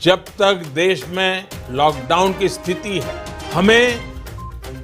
जब तक देश में लॉकडाउन की स्थिति है, हमें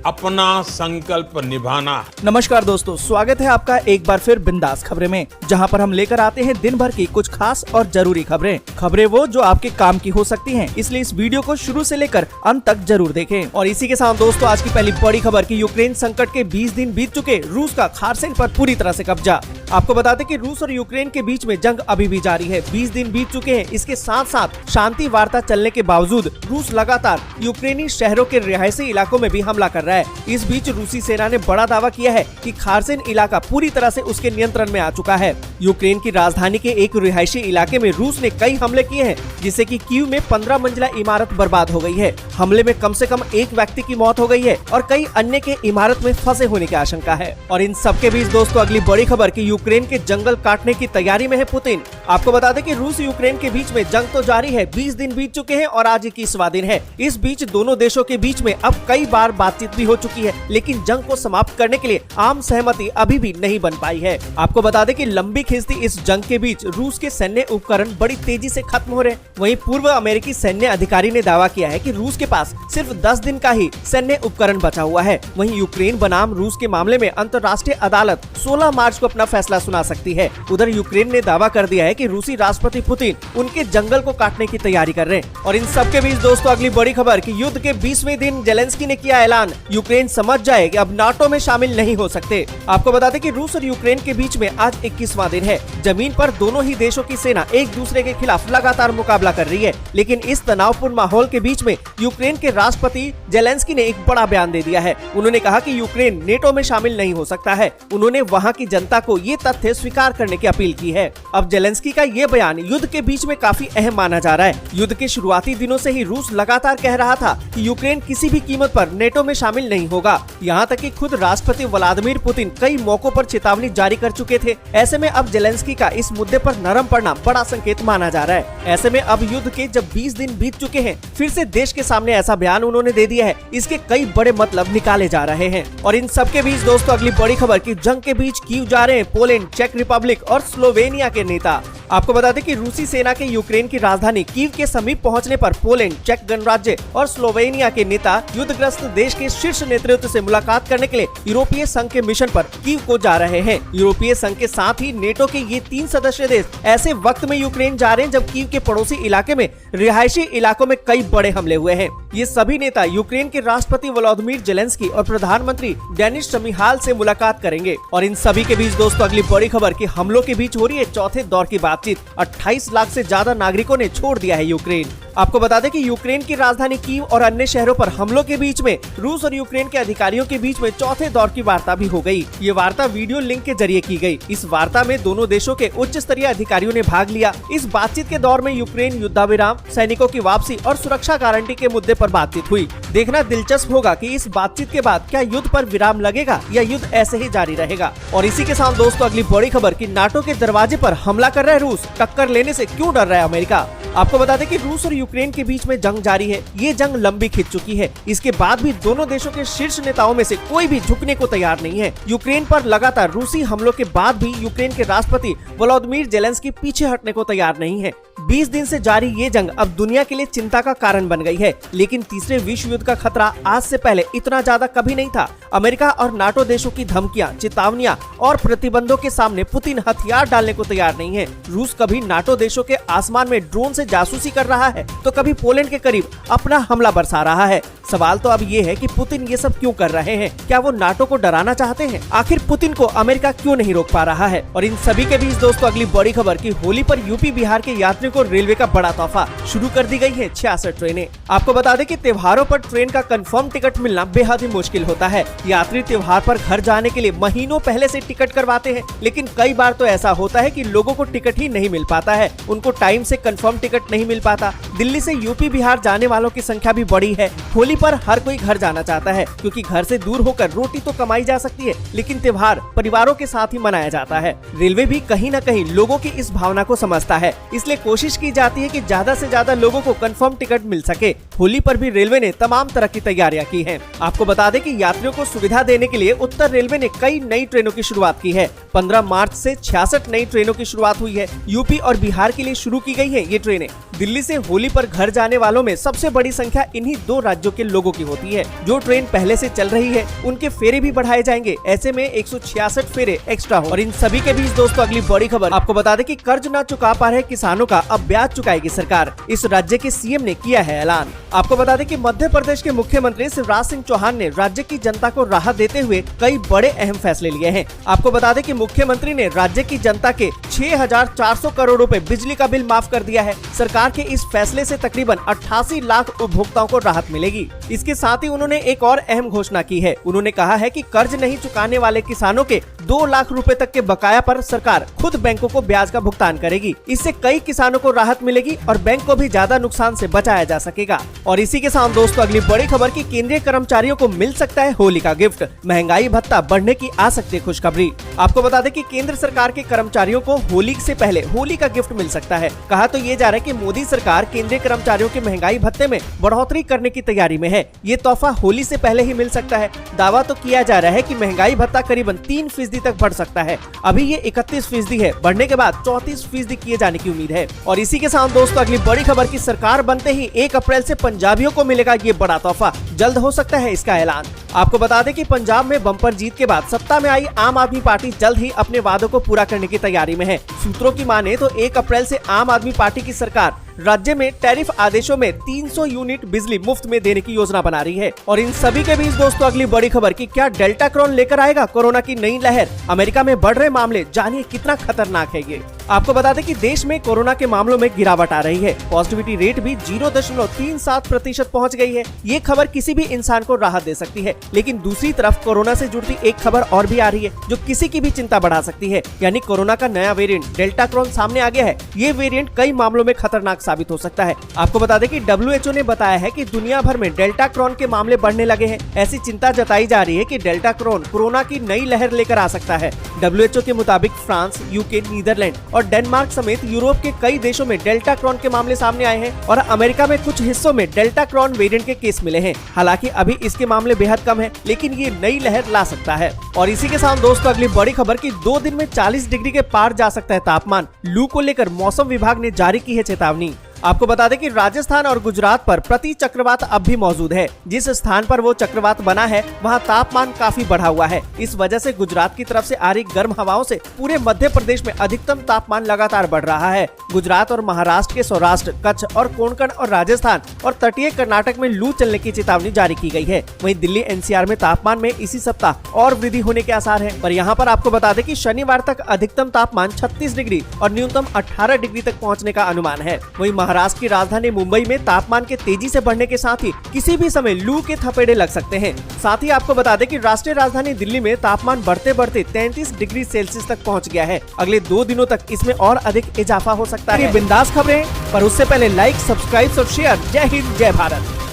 अपना संकल्प निभाना है। नमस्कार दोस्तों, स्वागत है आपका एक बार फिर बिंदास खबरें में, जहां पर हम लेकर आते हैं दिन भर की कुछ खास और जरूरी खबरें वो जो आपके काम की हो सकती हैं, इसलिए इस वीडियो को शुरू से लेकर अंत तक जरूर देखें। और इसी के साथ दोस्तों, आज की पहली बड़ी खबर की यूक्रेन संकट के 20 दिन बीत चुके, रूस का खार्सन पर पूरी तरह से कब्जा। आपको बता दें कि रूस और यूक्रेन के बीच में जंग अभी भी जारी है। 20 दिन बीत चुके हैं। इसके साथ साथ शांति वार्ता चलने के बावजूद रूस लगातार यूक्रेनी शहरों के रिहायशी इलाकों में भी हमला कर रहा है। इस बीच रूसी सेना ने बड़ा दावा किया है कि खार्सन इलाका पूरी तरह से उसके नियंत्रण में आ चुका है। यूक्रेन की राजधानी के एक रिहायशी इलाके में रूस ने कई हमले किए हैं, जिससे कि कीव में 15 मंजिला इमारत बर्बाद हो गई है। हमले में कम से कम एक व्यक्ति की मौत हो गई है और कई अन्य के इमारत में फंसे होने की आशंका है। और इन सबके बीच दोस्तों, अगली बड़ी खबर की यूक्रेन के जंगल काटने की तैयारी में है पुतिन। आपको बता दें कि रूस यूक्रेन के बीच में जंग तो जारी है, 20 दिन बीत चुके हैं और आज 21वां दिन है। इस बीच दोनों देशों के बीच में अब कई बार बातचीत भी हो चुकी है, लेकिन जंग को समाप्त करने के लिए आम सहमति अभी भी नहीं बन पाई है। आपको बता दें कि लंबी खिंचती इस जंग के बीच रूस के सैन्य उपकरण बड़ी तेजी से खत्म हो रहे हैं। वहीं पूर्व अमेरिकी सैन्य अधिकारी ने दावा किया है कि रूस के पास सिर्फ 10 दिन का ही सैन्य उपकरण बचा हुआ है। वहीं यूक्रेन बनाम रूस के मामले में अंतर्राष्ट्रीय अदालत 16 मार्च को अपना फैसला सुना सकती है। उधर यूक्रेन ने दावा कर दिया है कि रूसी राष्ट्रपति पुतिन उनके जंगल को काटने की तैयारी कर रहे हैं। और इन सबके बीच दोस्तों, अगली बड़ी खबर कि युद्ध के 20वें दिन जेलेंस्की ने किया ऐलान, यूक्रेन समझ जाए कि अब नाटो में शामिल नहीं हो सकते। आपको बता दें कि रूस और यूक्रेन के बीच में आज 21वां दिन है। जमीन पर दोनों ही देशों की सेना एक दूसरे के खिलाफ लगातार मुकाबला कर रही है, लेकिन इस तनावपूर्ण माहौल के बीच में यूक्रेन के राष्ट्रपति जेलेंस्की ने एक बड़ा बयान दे दिया है। उन्होंने कहा कि यूक्रेन नेटो में शामिल नहीं हो सकता है। उन्होंने वहां की जनता को ये तथ्य स्वीकार करने की अपील की है। अब जेलेंस्की का ये बयान युद्ध के बीच में काफी अहम माना जा रहा है। युद्ध के शुरुआती दिनों से ही रूस लगातार कह रहा था कि यूक्रेन किसी भी कीमत पर नेटो में शामिल नहीं होगा। यहाँ तक कि खुद राष्ट्रपति व्लादिमीर पुतिन कई मौकों पर चेतावनी जारी कर चुके थे। ऐसे में अब जेलेंस्की का इस मुद्दे पर नरम पड़ना बड़ा संकेत माना जा रहा है। ऐसे में अब युद्ध के जब 20 दिन बीत चुके हैं, फिर से देश के सामने ऐसा बयान उन्होंने दे दिया है। इसके कई बड़े मतलब निकाले जा रहे हैं। और इन सबके बीच दोस्तों, अगली बड़ी खबर की जंग के बीच कीव जा रहे हैं पोलैंड, चेक रिपब्लिक और स्लोवेनिया के नेता। आपको बता दें कि रूसी सेना के यूक्रेन की राजधानी कीव के समीप पहुंचने पर पोलैंड, चेक गणराज्य और स्लोवेनिया के नेता युद्धग्रस्त देश के शीर्ष नेतृत्व से मुलाकात करने के लिए यूरोपीय संघ के मिशन पर कीव को जा रहे हैं। यूरोपीय संघ के साथ ही नेटो के ये 3 सदस्य देश ऐसे वक्त में यूक्रेन जा रहे हैं जब कीव के पड़ोसी इलाके में रिहायशी इलाकों में कई बड़े हमले हुए हैं। ये सभी नेता यूक्रेन के राष्ट्रपति व्लादिमीर जेलेंस्की और प्रधानमंत्री डेनिस शमिहाल से मुलाकात करेंगे। और इन सभी के बीच दोस्तों, अगली बड़ी खबर की हमलों के बीच हो रही है चौथे दौर की बातचीत। 28 लाख से ज्यादा नागरिकों ने छोड़ दिया है यूक्रेन। आपको बता दें कि यूक्रेन की राजधानी कीव और अन्य शहरों पर हमलों के बीच में रूस और यूक्रेन के अधिकारियों के बीच में चौथे दौर की वार्ता भी हो गई। ये वार्ता वीडियो लिंक के जरिए की गई। इस वार्ता में दोनों देशों के उच्च स्तरीय अधिकारियों ने भाग लिया। इस बातचीत के दौर में यूक्रेन युद्धाविराम, सैनिकों की वापसी और सुरक्षा गारंटी के मुद्दे पर बातचीत हुई। देखना दिलचस्प होगा कि इस बातचीत के बाद क्या युद्ध पर विराम लगेगा या युद्ध ऐसे ही जारी रहेगा। और इसी के साथ दोस्तों, अगली बड़ी खबर की नाटो के दरवाजे पर हमला कर रहा है रूस, टक्कर लेने से क्यों डर रहा है अमेरिका। आपको बता दें कि रूस और यूक्रेन के बीच में जंग जारी है। ये जंग लंबी खिंच चुकी है। इसके बाद भी दोनों देशों के शीर्ष नेताओं में से कोई भी झुकने को तैयार नहीं है। यूक्रेन पर लगातार रूसी हमलों के बाद भी यूक्रेन के राष्ट्रपति व्लादिमीर जेलेंस्की पीछे हटने को तैयार नहीं है। 20 दिन से जारी ये जंग अब दुनिया के लिए चिंता का कारण बन गई है, लेकिन तीसरे विश्व युद्ध का खतरा आज से पहले इतना ज्यादा कभी नहीं था। अमेरिका और नाटो देशों की धमकियां, चेतावनियां और प्रतिबंधों के सामने पुतिन हथियार डालने को तैयार नहीं है। रूस कभी नाटो देशों के आसमान में ड्रोन से जासूसी कर रहा है, तो कभी पोलैंड के करीब अपना हमला बरसा रहा है। सवाल तो अब ये है कि पुतिन ये सब क्यों कर रहे हैं? क्या वो नाटो को डराना चाहते हैं? आखिर पुतिन को अमेरिका क्यों नहीं रोक पा रहा है? और इन सभी के बीच दोस्तों, अगली बड़ी खबर की होली पर यूपी बिहार के यात्रियों को रेलवे का बड़ा तोहफा, शुरू कर दी गई है 66 ट्रेनें। आपको बता दें कि त्योहारों पर ट्रेन का कंफर्म टिकट मिलना बेहद ही मुश्किल होता है। यात्री त्योहार पर घर जाने के लिए महीनों पहले से टिकट करवाते हैं, लेकिन कई बार तो ऐसा होता है कि लोगों को टिकट ही नहीं मिल पाता है, उनको टाइम से कंफर्म टिकट नहीं मिल पाता। दिल्ली से यूपी बिहार जाने वालों की संख्या भी बड़ी है। होली पर हर कोई घर जाना चाहता है, क्योंकि घर से दूर होकर रोटी तो कमाई जा सकती है, लेकिन त्योहार परिवारों के साथ ही मनाया जाता है। रेलवे भी कहीं न कहीं लोगों की इस भावना को समझता है, इसलिए कोशिश की जाती है कि ज्यादा से ज्यादा लोगों को कंफर्म टिकट मिल सके। होली पर भी रेलवे ने तमाम तरह की तैयारियां की हैं। आपको बता दें कि यात्रियों को सुविधा देने के लिए उत्तर रेलवे ने कई नई ट्रेनों की शुरुआत की है। 15 मार्च से 66 नई ट्रेनों की शुरुआत हुई है। यूपी और बिहार के लिए शुरू की गई है ये ट्रेनें। दिल्ली से होली पर घर जाने वालों में सबसे बड़ी संख्या इन्हीं 2 राज्यों के लोगों की होती है। जो ट्रेन पहले से चल रही है उनके फेरे भी बढ़ाए जाएंगे। ऐसे में 166 फेरे एक्स्ट्रा हो। और इन सभी के बीच दोस्तों अगली बड़ी खबर आपको बता दें कि कर्ज न चुका पा रहे किसानों का अब ब्याज चुकाएगी सरकार। इस राज्य के सीएम ने किया है ऐलान। आपको बता दें कि मध्य प्रदेश के मुख्यमंत्री शिवराज सिंह चौहान ने राज्य की जनता को राहत देते हुए कई बड़े अहम फैसले लिए हैं। आपको बता दें कि मुख्यमंत्री ने राज्य की जनता के 6,400 करोड़ रुपए बिजली का बिल माफ कर दिया है। सरकार के इस फैसले से तकरीबन 88 लाख उपभोक्ताओं को राहत मिलेगी। इसके साथ ही उन्होंने एक और अहम घोषणा की है। उन्होंने कहा है कि कर्ज नहीं चुकाने वाले किसानों के 2 लाख रुपए तक के बकाया पर सरकार खुद बैंकों को ब्याज का भुगतान करेगी। इससे कई किसानों को राहत मिलेगी और बैंक को भी ज्यादा नुकसान से बचाया जा सकेगा। और इसी के साथ दोस्तों अगली बड़ी खबर की केंद्रीय कर्मचारियों को मिल सकता है होली का गिफ्ट। महंगाई भत्ता बढ़ने की आ सकती है खुशखबरी। आपको बता दें कि केंद्र सरकार के कर्मचारियों को होली से पहले होली का गिफ्ट मिल सकता है। कहा तो ये जा रहा है कि मोदी सरकार केंद्रीय कर्मचारियों के महंगाई भत्ते में बढ़ोतरी करने की तैयारी में है। ये तोहफा होली से पहले ही मिल सकता है। दावा तो किया जा रहा है कि महंगाई भत्ता करीबन 3% तक बढ़ सकता है। अभी ये 31% है, बढ़ने के बाद 34% किए जाने की उम्मीद है। और इसी के साथ दोस्तों अगली बड़ी खबर की सरकार बनते ही 1 अप्रैल से पंजाबियों को मिलेगा ये बड़ा तोहफा। जल्द हो सकता है इसका ऐलान। आपको बता दें कि पंजाब में बम्पर जीत के बाद सत्ता में आई आम आदमी पार्टी जल्द ही अपने वादों को पूरा करने की तैयारी में है। सूत्रों की माने तो 1 अप्रैल से आम आदमी पार्टी की सरकार राज्य में टैरिफ आदेशों में 300 यूनिट बिजली मुफ्त में देने की योजना बना रही है। और इन सभी के बीच दोस्तों अगली बड़ी खबर की क्या डेल्टा क्रॉन लेकर आएगा कोरोना की नई लहर। अमेरिका में बढ़ रहे मामले, जानिए कितना खतरनाक है ये। आपको बता दें कि देश में कोरोना के मामलों में गिरावट आ रही है। पॉजिटिविटी रेट भी 0.37% पहुंच गई है। ये खबर किसी भी इंसान को राहत दे सकती है, लेकिन दूसरी तरफ कोरोना से जुड़ती एक खबर और भी आ रही है जो किसी की भी चिंता बढ़ा सकती है। यानी कोरोना का नया वेरिएंट डेल्टा क्रॉन सामने आ गया है। ये वेरिएंट कई मामलों में खतरनाक साबित हो सकता है। आपको बता दें कि WHO ने बताया है कि दुनिया भर में डेल्टा क्रॉन के मामले बढ़ने लगे हैं। ऐसी चिंता जताई जा रही है कि डेल्टा क्रॉन कोरोना की नई लहर लेकर आ सकता है। WHO के मुताबिक फ्रांस, यूके, नीदरलैंड और डेनमार्क समेत यूरोप के कई देशों में डेल्टा क्रॉन के मामले सामने आए हैं और अमेरिका में कुछ हिस्सों में डेल्टा क्रॉन वेरिएंट के केस मिले हैं। हालांकि अभी इसके मामले बेहद कम है, लेकिन ये नई लहर ला सकता है। और इसी के साथ दोस्तों अगली बड़ी खबर की 2 दिन में 40 डिग्री के पार जा सकता है तापमान। लू को लेकर मौसम विभाग ने जारी की है चेतावनी। आपको बता दें कि राजस्थान और गुजरात पर प्रति चक्रवात अब भी मौजूद है। जिस स्थान पर वो चक्रवात बना है वहाँ तापमान काफी बढ़ा हुआ है। इस वजह से गुजरात की तरफ से आ रही गर्म हवाओं से पूरे मध्य प्रदेश में अधिकतम तापमान लगातार बढ़ रहा है। गुजरात और महाराष्ट्र के सौराष्ट्र, कच्छ और कोंकण और राजस्थान और तटीय कर्नाटक में लू चलने की चेतावनी जारी की गई है। वहीं दिल्ली NCR में तापमान में इसी सप्ताह और वृद्धि होने के आसार है। पर यहाँ पर आपको बता दें कि शनिवार तक अधिकतम तापमान 36 डिग्री और न्यूनतम 18 डिग्री तक पहुँचने का अनुमान है। वहीं महाराष्ट्र की राजधानी मुंबई में तापमान के तेजी से बढ़ने के साथ ही किसी भी समय लू के थपेड़े लग सकते हैं। साथ ही आपको बता दें कि राष्ट्रीय राजधानी दिल्ली में तापमान बढ़ते बढ़ते 33 डिग्री सेल्सियस तक पहुंच गया है। अगले 2 दिनों तक इसमें और अधिक इजाफा हो सकता है। बिंदास खबरें, पर उससे पहले लाइक, सब्सक्राइब और शेयर। जय हिंद, जय भारत।